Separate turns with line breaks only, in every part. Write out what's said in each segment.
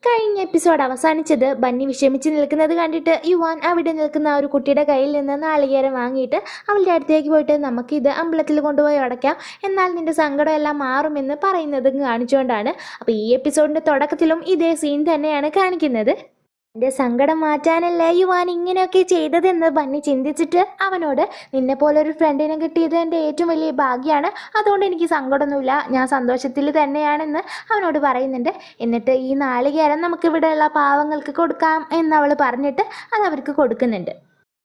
കഴിഞ്ഞ എപ്പിസോഡ് അവസാനിച്ചത് ബന്നി വിഷമിച്ച് നിൽക്കുന്നത് കണ്ടിട്ട് യുവാൻ അവിടെ നിൽക്കുന്ന ഒരു കുട്ടിയുടെ കയ്യിൽ നിന്ന് നാളികേരം വാങ്ങിയിട്ട് അവളുടെ അടുത്തേക്ക് പോയിട്ട് നമുക്കിത് അമ്പലത്തിൽ കൊണ്ടുപോയി അടയ്ക്കാം, എന്നാൽ നിന്റെ സങ്കടമെല്ലാം മാറുമെന്ന് പറയുന്നത് കാണിച്ചുകൊണ്ടാണ്. അപ്പോൾ ഈ എപ്പിസോഡിൻ്റെ തുടക്കത്തിലും ഇതേ സീൻ തന്നെയാണ് കാണിക്കുന്നത്. എൻ്റെ സങ്കടം മാറ്റാനല്ലേ യുവാൻ ഇങ്ങനെയൊക്കെ ചെയ്തതെന്ന് ബന്നി ചിന്തിച്ചിട്ട് അവനോട്, നിന്നെ പോലെ ഒരു ഫ്രണ്ടിനെ കിട്ടിയത് എൻ്റെ ഏറ്റവും വലിയ ഭാഗ്യമാണ്, അതുകൊണ്ട് എനിക്ക് സങ്കടമൊന്നുമില്ല, ഞാൻ സന്തോഷത്തിൽ തന്നെയാണെന്ന് അവനോട് പറയുന്നുണ്ട്. എന്നിട്ട് ഈ നാളികേരം നമുക്കിവിടെയുള്ള പാവങ്ങൾക്ക് കൊടുക്കാം എന്നവൾ പറഞ്ഞിട്ട് അത് അവർക്ക് കൊടുക്കുന്നുണ്ട്.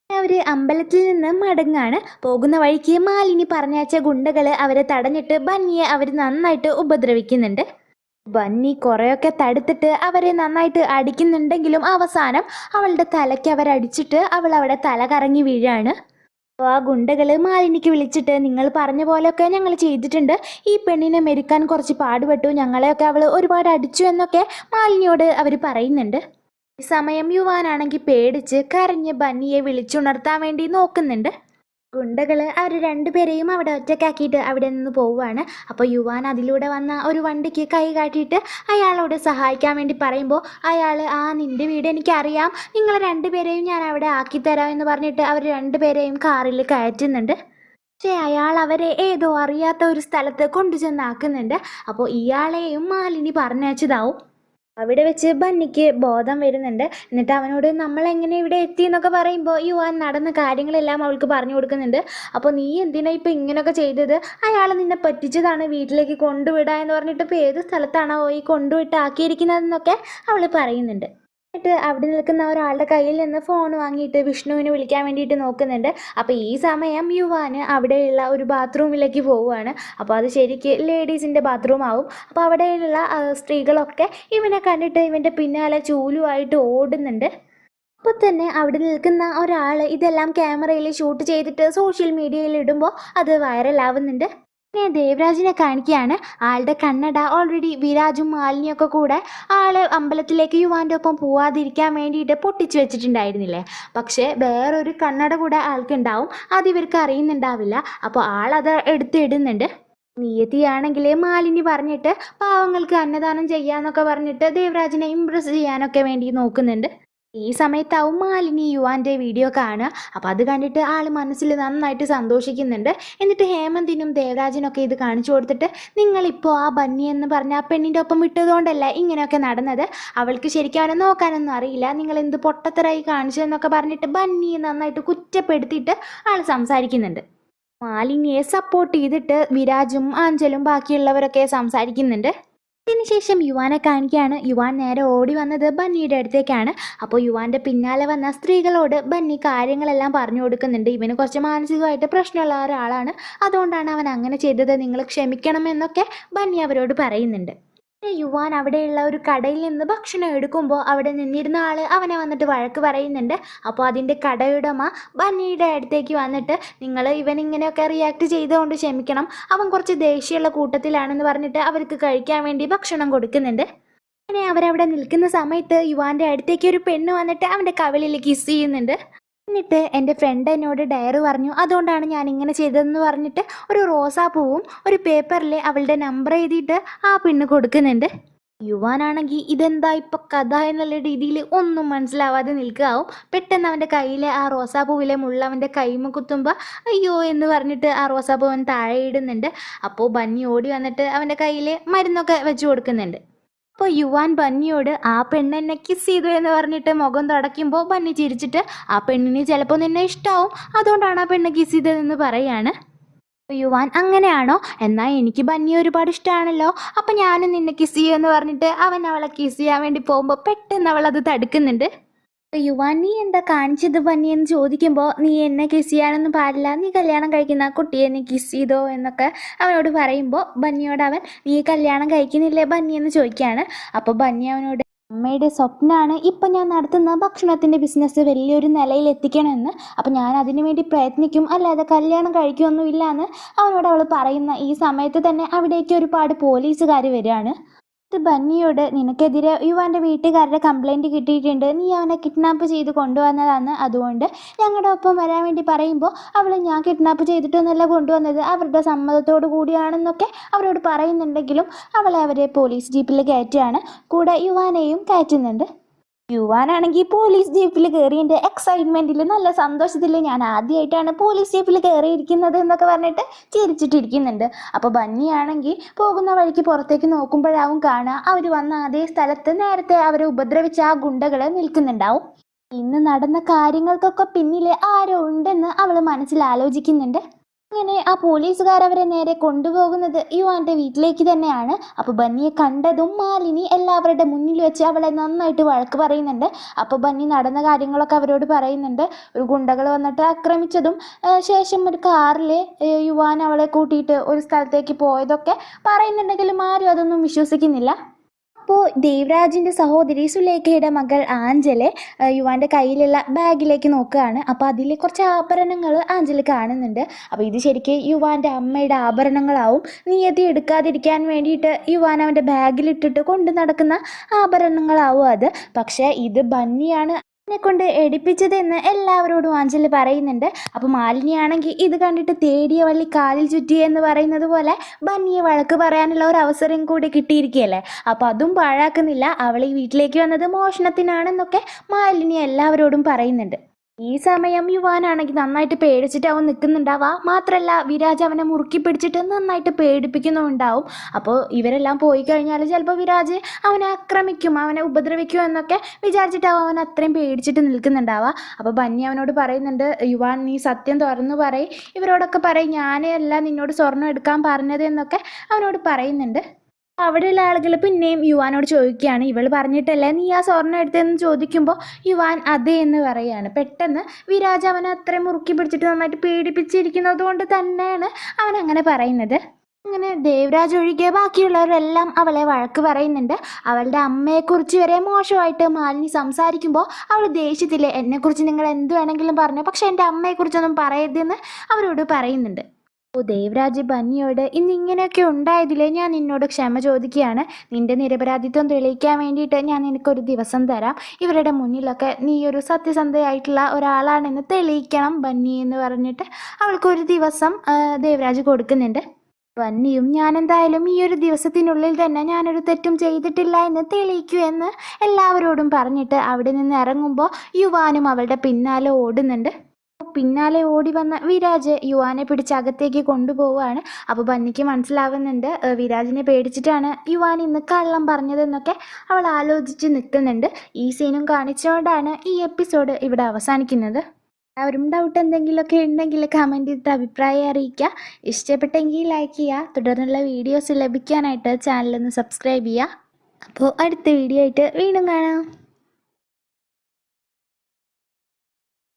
അവർ അമ്പലത്തിൽ നിന്ന് മടങ്ങാണ്. പോകുന്ന വഴിക്ക് മാലിനി പറഞ്ഞയച്ച ഗുണ്ടകൾ അവരെ തടഞ്ഞിട്ട് ബന്നിയെ അവർ നന്നായിട്ട് ഉപദ്രവിക്കുന്നുണ്ട്. ബന്നി കുറേയൊക്കെ തടുത്തിട്ട് അവരെ നന്നായിട്ട് അടിക്കുന്നുണ്ടെങ്കിലും അവസാനം അവളുടെ തലയ്ക്ക് അവരടിച്ചിട്ട് അവൾ അവിടെ തല കറങ്ങി വീഴാണ്. അപ്പോൾ ആ ഗുണ്ടകൾ മാലിനിക്ക് വിളിച്ചിട്ട്, നിങ്ങൾ പറഞ്ഞ പോലെയൊക്കെ ഞങ്ങൾ ചെയ്തിട്ടുണ്ട്, ഈ പെണ്ണിനെ മെരുക്കാൻ കുറച്ച് പാടുപെട്ടു, ഞങ്ങളെയൊക്കെ അവൾ ഒരുപാട് അടിച്ചു എന്നൊക്കെ മാലിനിയോട് അവർ പറയുന്നുണ്ട്. ഈ സമയം യുവാനാണെങ്കിൽ പേടിച്ച് കരഞ്ഞ് ബന്നിയെ വിളിച്ചുണർത്താൻ വേണ്ടി നോക്കുന്നുണ്ട്. ഗുണ്ടകൾ അവർ രണ്ടുപേരെയും അവിടെ ഒറ്റക്കാക്കിയിട്ട് അവിടെ നിന്ന് പോവുകയാണ്. അപ്പോൾ യുവാൻ അതിലൂടെ വന്ന ഒരു വണ്ടിക്ക് കൈ കാട്ടിയിട്ട് അയാളോട് സഹായിക്കാൻ വേണ്ടി പറയുമ്പോൾ അയാൾ, നിൻ്റെ വീട് എനിക്കറിയാം, നിങ്ങൾ രണ്ടുപേരെയും ഞാൻ അവിടെ ആക്കിത്തരാം എന്ന് പറഞ്ഞിട്ട് അവർ രണ്ടുപേരെയും കാറിൽ കയറ്റുന്നുണ്ട്. പക്ഷേ അയാൾ അവരെ ഏതോ അറിയാത്ത ഒരു സ്ഥലത്ത് കൊണ്ടുചെന്നാക്കുന്നുണ്ട്. അപ്പോൾ ഇയാളെയും മാലിനി പറഞ്ഞയച്ചതാവും. അവിടെ വെച്ച് ബന്നിക്ക് ബോധം വരുന്നുണ്ട്. എന്നിട്ട് അവനോട് നമ്മളെങ്ങനെ ഇവിടെ എത്തി എന്നൊക്കെ പറയുമ്പോൾ യുവാൻ നടന്ന കാര്യങ്ങളെല്ലാം അവൾക്ക് പറഞ്ഞു കൊടുക്കുന്നുണ്ട്. അപ്പോൾ നീ എന്തിനാ ഇപ്പം ഇങ്ങനെയൊക്കെ ചെയ്തത്, അയാൾ നിന്നെ പറ്റിച്ചതാണ്, വീട്ടിലേക്ക് കൊണ്ടുവിടാ എന്ന് പറഞ്ഞിട്ട് ഇപ്പോൾ ഏത് സ്ഥലത്താണോ ഈ കൊണ്ടുവിട്ടാക്കിയിരിക്കുന്നതെന്നൊക്കെ അവൾ പറയുന്നുണ്ട്. എന്നിട്ട് അവിടെ നിൽക്കുന്ന ഒരാളുടെ കയ്യിൽ നിന്ന് ഫോൺ വാങ്ങിയിട്ട് വിഷ്ണുവിനെ വിളിക്കാൻ വേണ്ടിയിട്ട് നോക്കുന്നുണ്ട്. അപ്പോൾ ഈ സമയം യുവാന് അവിടെയുള്ള ഒരു ബാത്റൂമിലേക്ക് പോവുകയാണ്. അപ്പോൾ അത് ശരിക്ക് ലേഡീസിൻ്റെ ബാത്റൂം ആവും. അപ്പോൾ അവിടെയുള്ള സ്ത്രീകളൊക്കെ ഇവനെ കണ്ടിട്ട് ഇവൻ്റെ പിന്നാലെ ചൂലുമായിട്ട് ഓടുന്നുണ്ട്. അപ്പോൾ തന്നെ അവിടെ നിൽക്കുന്ന ഒരാൾ ഇതെല്ലാം ക്യാമറയിൽ ഷൂട്ട് ചെയ്തിട്ട് സോഷ്യൽ മീഡിയയിൽ ഇടുമ്പോൾ അത് വൈറലാവുന്നുണ്ട്. പിന്നെ ദേവരാജിനെ കാണിക്കുകയാണ്. ആളുടെ കണ്ണട ഓൾറെഡി വിരാജും മാലിനിയൊക്കെ കൂടെ ആള് അമ്പലത്തിലേക്ക് യുവാൻ്റെ ഒപ്പം പോവാതിരിക്കാൻ വേണ്ടിയിട്ട് പൊട്ടിച്ചു വെച്ചിട്ടുണ്ടായിരുന്നില്ലേ, പക്ഷേ വേറൊരു കണ്ണട കൂടെ ആൾക്കുണ്ടാവും, അത് ഇവർക്ക് അറിയുന്നുണ്ടാവില്ല. അപ്പോൾ ആളത് എടുത്തിടുന്നുണ്ട്. നിയതിയാണെങ്കിൽ മാലിനി പറഞ്ഞിട്ട് പാവങ്ങൾക്ക് അന്നദാനം ചെയ്യാന്നൊക്കെ പറഞ്ഞിട്ട് ദേവരാജിനെ ഇംപ്രസ് ചെയ്യാനൊക്കെ വേണ്ടി നോക്കുന്നുണ്ട്. ഈ സമയത്താവും മാലിനി യുവാൻ്റെ വീഡിയോ കാണുക. അപ്പോൾ അത് കണ്ടിട്ട് ആൾ മനസ്സിൽ നന്നായിട്ട് സന്തോഷിക്കുന്നുണ്ട്. എന്നിട്ട് ഹേമന്തിനും ദേവരാജിനൊക്കെ ഇത് കാണിച്ചു കൊടുത്തിട്ട്, നിങ്ങളിപ്പോൾ ആ ബന്നി എന്ന് പറഞ്ഞ ആ പെണ്ണിൻ്റെ ഒപ്പം വിട്ടതുകൊണ്ടല്ല ഇങ്ങനെയൊക്കെ നടന്നത്, അവൾക്ക് ശരിക്കും അവനെ നോക്കാനൊന്നും അറിയില്ല, നിങ്ങൾ എന്ത് പൊട്ടത്തരായി കാണിച്ചതെന്നൊക്കെ പറഞ്ഞിട്ട് ബന്നിയെ നന്നായിട്ട് കുറ്റപ്പെടുത്തിയിട്ട് ആൾ സംസാരിക്കുന്നുണ്ട്. മാലിനിയെ സപ്പോർട്ട് ചെയ്തിട്ട് വിരാജും ആഞ്ചലും ബാക്കിയുള്ളവരൊക്കെ സംസാരിക്കുന്നുണ്ട്. അതിനുശേഷം യുവാനെ കാണിക്കുകയാണ്. യുവാൻ നേരെ ഓടി വന്നത് ബന്നിയുടെ അടുത്തേക്കാണ്. അപ്പോൾ യുവാൻ്റെ പിന്നാലെ വന്ന സ്ത്രീകളോട് ബന്നി കാര്യങ്ങളെല്ലാം പറഞ്ഞു കൊടുക്കുന്നുണ്ട്. ഇവന് കുറച്ച് മാനസികമായിട്ട് പ്രശ്നമുള്ള ഒരാളാണ്, അതുകൊണ്ടാണ് അവൻ അങ്ങനെ ചെയ്തത്, നിങ്ങൾ ക്ഷമിക്കണമെന്നൊക്കെ ബന്നി അവരോട് പറയുന്നുണ്ട്. യുവാൻ അവിടെയുള്ള ഒരു കടയിൽ നിന്ന് ഭക്ഷണം എടുക്കുമ്പോൾ അവിടെ നിന്നിരുന്ന ആൾ അവനെ വന്നിട്ട് വഴക്ക് പറയുന്നുണ്ട്. അപ്പോൾ അതിൻ്റെ കടയുടമ ബന്നിയുടെ അടുത്തേക്ക് വന്നിട്ട്, നിങ്ങൾ ഇവനിങ്ങനെയൊക്കെ റിയാക്ട് ചെയ്തുകൊണ്ട് ക്ഷമിക്കണം, അവൻ കുറച്ച് ദേഷ്യമുള്ള കൂട്ടത്തിലാണെന്ന് പറഞ്ഞിട്ട് അവർക്ക് കഴിക്കാൻ വേണ്ടി ഭക്ഷണം കൊടുക്കുന്നുണ്ട്. അങ്ങനെ അവരവിടെ നിൽക്കുന്ന സമയത്ത് യുവാൻ്റെ അടുത്തേക്ക് ഒരു പെണ്ണ് വന്നിട്ട് അവൻ്റെ കവിളിൽ കിസ് ചെയ്യുന്നുണ്ട്. എന്നിട്ട് എൻ്റെ ഫ്രണ്ട് എന്നോട് ഡയറി പറഞ്ഞു, അതുകൊണ്ടാണ് ഞാൻ ഇങ്ങനെ ചെയ്തതെന്ന് പറഞ്ഞിട്ട് ഒരു റോസാപ്പൂവും ഒരു പേപ്പറിൽ അവളുടെ നമ്പർ എഴുതിയിട്ട് ആ പെണ്ണ് കൊടുക്കുന്നുണ്ട്. യുവാനാണെങ്കിൽ ഇതെന്താ ഇപ്പം കഥ എന്നുള്ള രീതിയിൽ ഒന്നും മനസ്സിലാവാതെ നിൽക്കുകയാവും. പെട്ടെന്ന് അവൻ്റെ കയ്യിലെ ആ റോസാപ്പൂവിലെ മുള്ള അവൻ്റെ കൈമ കുത്തുമ്പോൾ അയ്യോ എന്ന് പറഞ്ഞിട്ട് ആ റോസാപ്പൂ അവൻ താഴെ ഇടുന്നുണ്ട്. അപ്പോൾ ബന്നി ഓടി വന്നിട്ട് അവൻ്റെ കയ്യിൽ മരുന്നൊക്കെ വെച്ച് കൊടുക്കുന്നുണ്ട്. അപ്പോൾ യുവാൻ ബന്നിയോട്, ആ പെണ്ണ് എന്നെ കിസ് ചെയ്തു എന്ന് പറഞ്ഞിട്ട് മുഖം തുടയ്ക്കുമ്പോൾ ബന്നി ചിരിച്ചിട്ട്, ആ പെണ്ണിന് ചിലപ്പോൾ നിന്നെ ഇഷ്ടമാവും, അതുകൊണ്ടാണ് ആ പെണ്ണ് കിസ് ചെയ്തതെന്ന് പറയാണ്. യുവാൻ, അങ്ങനെയാണോ, എന്നാൽ എനിക്ക് ബന്നി ഒരുപാട് ഇഷ്ടമാണല്ലോ, അപ്പം ഞാനും നിന്നെ കിസ് ചെയ്യുമെന്ന് പറഞ്ഞിട്ട് അവൻ അവളെ കിസ് ചെയ്യാൻ വേണ്ടി പോകുമ്പോൾ പെട്ടെന്ന് അവൾ അത് തടുക്കുന്നുണ്ട്. യുവാൻ, നീ എന്താ കാണിച്ചത് ബന്നി എന്ന് ചോദിക്കുമ്പോൾ, നീ എന്നെ കിസ് ചെയ്യാനൊന്നും പാടില്ല, നീ കല്യാണം കഴിക്കുന്ന ആ കുട്ടിയെ നീ കിസ് ചെയ്തോ എന്നൊക്കെ അവനോട് പറയുമ്പോൾ ബന്നിയോട് അവൻ, നീ കല്യാണം കഴിക്കുന്നില്ലേ ബന്നി എന്ന് ചോദിക്കുകയാണ്. അപ്പോൾ ബന്നി അവനോട്, അമ്മയുടെ സ്വപ്നമാണ് ഇപ്പം ഞാൻ നടത്തുന്ന ഭക്ഷണത്തിൻ്റെ ബിസിനസ് വലിയൊരു നിലയിൽ എത്തിക്കണമെന്ന്, അപ്പം ഞാൻ അതിനു വേണ്ടി പ്രയത്നിക്കും, അല്ലാതെ കല്യാണം കഴിക്കുകയൊന്നുമില്ല എന്ന് അവനോട് അവൾ പറയുന്ന ഈ സമയത്ത് തന്നെ അവിടേക്ക് ഒരുപാട് പോലീസുകാർ വരികയാണ്.
ബന്നിയോട് നിനക്കെതിരെ യുവാൻ്റെ വീട്ടുകാരുടെ കംപ്ലൈൻറ്റ് കിട്ടിയിട്ടുണ്ട്, നീ അവനെ കിഡ്നാപ്പ് ചെയ്ത് കൊണ്ടുവന്നതാണ്, അതുകൊണ്ട് ഞങ്ങളുടെ ഒപ്പം വരാൻ വേണ്ടി പറയുമ്പോൾ അവൾ ഞാൻ കിഡ്നാപ്പ് ചെയ്തിട്ടൊന്നുമല്ല കൊണ്ടുവന്നത്, അവരുടെ സമ്മതത്തോടു കൂടിയാണെന്നൊക്കെ അവരോട് പറയുന്നുണ്ടെങ്കിലും അവരെ പോലീസ് ജീപ്പിൽ കയറ്റുകയാണ്. കൂടെ യുവാനെയും കയറ്റുന്നുണ്ട്. യുവാനാണെങ്കിൽ പോലീസ് ജീപ്പിൽ കയറിയതിൻ്റെ എക്സൈറ്റ്മെൻറ്റിൽ നല്ല സന്തോഷത്തിൽ ഞാൻ ആദ്യമായിട്ടാണ് പോലീസ് ജീപ്പിൽ കയറിയിരിക്കുന്നത് എന്നൊക്കെ പറഞ്ഞിട്ട് ചിരിച്ചിട്ടിരിക്കുന്നുണ്ട്. അപ്പോൾ ബന്നിയാണെങ്കിൽ പോകുന്ന വഴിക്ക് പുറത്തേക്ക് നോക്കുമ്പോഴാവും കാണുക അവർ വന്ന അതേ സ്ഥലത്ത് നേരത്തെ അവരെ ഉപദ്രവിച്ച ആ ഗുണ്ടകൾ നിൽക്കുന്നുണ്ടാവും. ഇന്ന് നടന്ന കാര്യങ്ങൾക്കൊക്കെ പിന്നിൽ ആരോ ഉണ്ടെന്ന് അവൾ മനസ്സിൽ ആലോചിക്കുന്നുണ്ട്. അങ്ങനെ ആ പോലീസുകാർ അവരെ നേരെ കൊണ്ടുപോകുന്നത് യുവാൻ്റെ വീട്ടിലേക്ക് തന്നെയാണ്. അപ്പോൾ ബന്നിയെ കണ്ടതും മാലിനി എല്ലാവരുടെ മുന്നിൽ വെച്ച് അവളെ നന്നായിട്ട് വഴക്ക് പറയുന്നുണ്ട്. അപ്പോൾ ബന്നി നടന്ന കാര്യങ്ങളൊക്കെ അവരോട് പറയുന്നുണ്ട്. ഒരു ഗുണ്ടകൾ വന്നിട്ട് ആക്രമിച്ചതും ശേഷം ഒരു കാറിൽ യുവാൻ അവളെ കൂട്ടിയിട്ട് ഒരു സ്ഥലത്തേക്ക് പോയതൊക്കെ പറയുന്നുണ്ടെങ്കിലും ആരും അതൊന്നും വിശ്വസിക്കുന്നില്ല. അപ്പോൾ ദേവരാജിൻ്റെ സഹോദരി സുലേഖയുടെ മകൾ ആഞ്ചല് യുവാൻ്റെ കയ്യിലുള്ള ബാഗിലേക്ക് നോക്കുകയാണ്. അപ്പോൾ അതിൽ കുറച്ച് ആഭരണങ്ങൾ ആഞ്ചല് കാണുന്നുണ്ട്. അപ്പോൾ ഇത് ശരിക്കും യുവാൻ്റെ അമ്മയുടെ ആഭരണങ്ങളാവും. നിയതി എടുക്കാതിരിക്കാൻ വേണ്ടിയിട്ട് യുവാൻ അവൻ്റെ ബാഗിലിട്ടിട്ട് കൊണ്ട് നടക്കുന്ന ആഭരണങ്ങളാവും അത്. പക്ഷേ ഇത് ബന്നിയാണ് കൊണ്ട് എടുപ്പിച്ചതെന്ന് എല്ലാവരോടും ആഞ്ചല് പറയുന്നുണ്ട്. അപ്പോൾ മാലിനിയാണെങ്കിൽ ഇത് കണ്ടിട്ട് തേടിയ വള്ളി കാലിൽ ചുറ്റി എന്ന് പറയുന്നത് പോലെ ബന്നിയെ വഴക്ക് പറയാനുള്ള ഒരു അവസരം കൂടി കിട്ടിയിരിക്കുകയല്ലേ. അപ്പോൾ അതും പാഴാക്കുന്നില്ല. അവൾ ഈ വീട്ടിലേക്ക് വന്നത് മോഷണത്തിനാണെന്നൊക്കെ മാലിനി എല്ലാവരോടും പറയുന്നുണ്ട്. ഈ സമയം യുവാനാണെങ്കിൽ നന്നായിട്ട് പേടിച്ചിട്ട് അവൻ നിൽക്കുന്നുണ്ടാവുക. മാത്രമല്ല വിരാജ് അവനെ മുറുക്കി പിടിച്ചിട്ട് നന്നായിട്ട് പേടിപ്പിക്കുന്നുണ്ടാവും. അപ്പോൾ ഇവരെല്ലാം പോയി കഴിഞ്ഞാൽ ചിലപ്പോൾ വിരാജ് അവനെ ആക്രമിക്കും, അവനെ ഉപദ്രവിക്കും എന്നൊക്കെ വിചാരിച്ചിട്ടാവും അവൻ അത്രയും പേടിച്ചിട്ട് നിൽക്കുന്നുണ്ടാവുക. അപ്പോൾ ബന്നി അവനോട് പറയുന്നുണ്ട്, യുവാൻ നീ സത്യം തുറന്നു പറയും, ഇവരോടൊക്കെ പറയും ഞാനേ അല്ല നിന്നോട് സ്വർണ്ണം എടുക്കാൻ പറഞ്ഞത് എന്നൊക്കെ അവനോട് പറയുന്നുണ്ട്. അവിടെയുള്ള ആളുകൾ പിന്നെയും യുവാനോട് ചോദിക്കുകയാണ്, ഇവൾ പറഞ്ഞിട്ടല്ലേ നീ ആ സ്വർണ്ണം എടുത്തതെന്ന് ചോദിക്കുമ്പോൾ യുവാൻ അതെ എന്ന് പറയുകയാണ്. പെട്ടെന്ന് വിരാജ് അവനെ അത്രയും മുറുക്കി പിടിച്ചിട്ട് നന്നായിട്ട് പേടിപ്പിച്ചിരിക്കുന്നത് കൊണ്ട് തന്നെയാണ് അവൻ അങ്ങനെ പറയുന്നത്. അങ്ങനെ ദേവരാജ് ഒഴികെ ബാക്കിയുള്ളവരെല്ലാം അവളെ വഴക്ക് പറയുന്നുണ്ട്. അവളുടെ അമ്മയെക്കുറിച്ച് വരെ മോശമായിട്ട് മാലിനി സംസാരിക്കുമ്പോൾ അവൾ ദേഷ്യത്തിൽ എന്നെക്കുറിച്ച് നിങ്ങൾ എന്ത് വേണമെങ്കിലും പറഞ്ഞു, പക്ഷെ എൻ്റെ അമ്മയെക്കുറിച്ചൊന്നും പറയരുതെന്ന് അവരോട് പറയുന്നുണ്ട്. ഓ ദേവരാജ് ബന്നിയോട് ഇന്ന് ഇങ്ങനെയൊക്കെ ഉണ്ടായതിൽ ഞാൻ നിന്നോട് ക്ഷമ ചോദിക്കുകയാണ്. നിന്റെ നിരപരാധിത്വം തെളിയിക്കാൻ വേണ്ടിയിട്ട് ഞാൻ നിനക്കൊരു ദിവസം തരാം. ഇവരുടെ മുന്നിലൊക്കെ നീ ഒരു സത്യസന്ധയായിട്ടുള്ള ഒരാളാണെന്ന് തെളിയിക്കണം ബന്നി എന്ന് പറഞ്ഞിട്ട് അവൾക്കൊരു ദിവസം ദേവരാജ് കൊടുക്കുന്നുണ്ട്. ബന്നിയും ഞാൻ എന്തായാലും ഈ ഒരു ദിവസത്തിനുള്ളിൽ തന്നെ ഞാനൊരു തെറ്റും ചെയ്തിട്ടില്ല എന്ന് തെളിയിക്കൂ എന്ന് എല്ലാവരോടും പറഞ്ഞിട്ട് അവിടെ നിന്ന് ഇറങ്ങുമ്പോൾ യുവാനും അവളുടെ പിന്നാലെ ഓടുന്നുണ്ട്. പിന്നാലെ ഓടി വന്ന വിരാജ് യുവാനെ പിടിച്ച് അകത്തേക്ക് കൊണ്ടുപോവുകയാണ്. അപ്പോൾ ബന്നിക്ക് മനസ്സിലാവുന്നുണ്ട് വിരാജിനെ പേടിച്ചിട്ടാണ് യുവാൻ ഇന്ന് കള്ളം പറഞ്ഞതെന്നൊക്കെ അവൾ ആലോചിച്ച് നിൽക്കുന്നുണ്ട്. ഈ സീനും കാണിച്ചുകൊണ്ടാണ് ഈ എപ്പിസോഡ് ഇവിടെ അവസാനിക്കുന്നത്. എല്ലാവരും ഡൗട്ട് എന്തെങ്കിലുമൊക്കെ ഉണ്ടെങ്കിൽ കമൻറ്റ് ചെയ്തിട്ട് അഭിപ്രായം അറിയിക്കുക. ഇഷ്ടപ്പെട്ടെങ്കിൽ ലൈക്ക് ചെയ്യുക. തുടർന്നുള്ള വീഡിയോസ് ലഭിക്കാനായിട്ട് ചാനലൊന്ന് സബ്സ്ക്രൈബ് ചെയ്യുക. അപ്പോൾ അടുത്ത വീഡിയോ ആയിട്ട് വീണ്ടും കാണാം.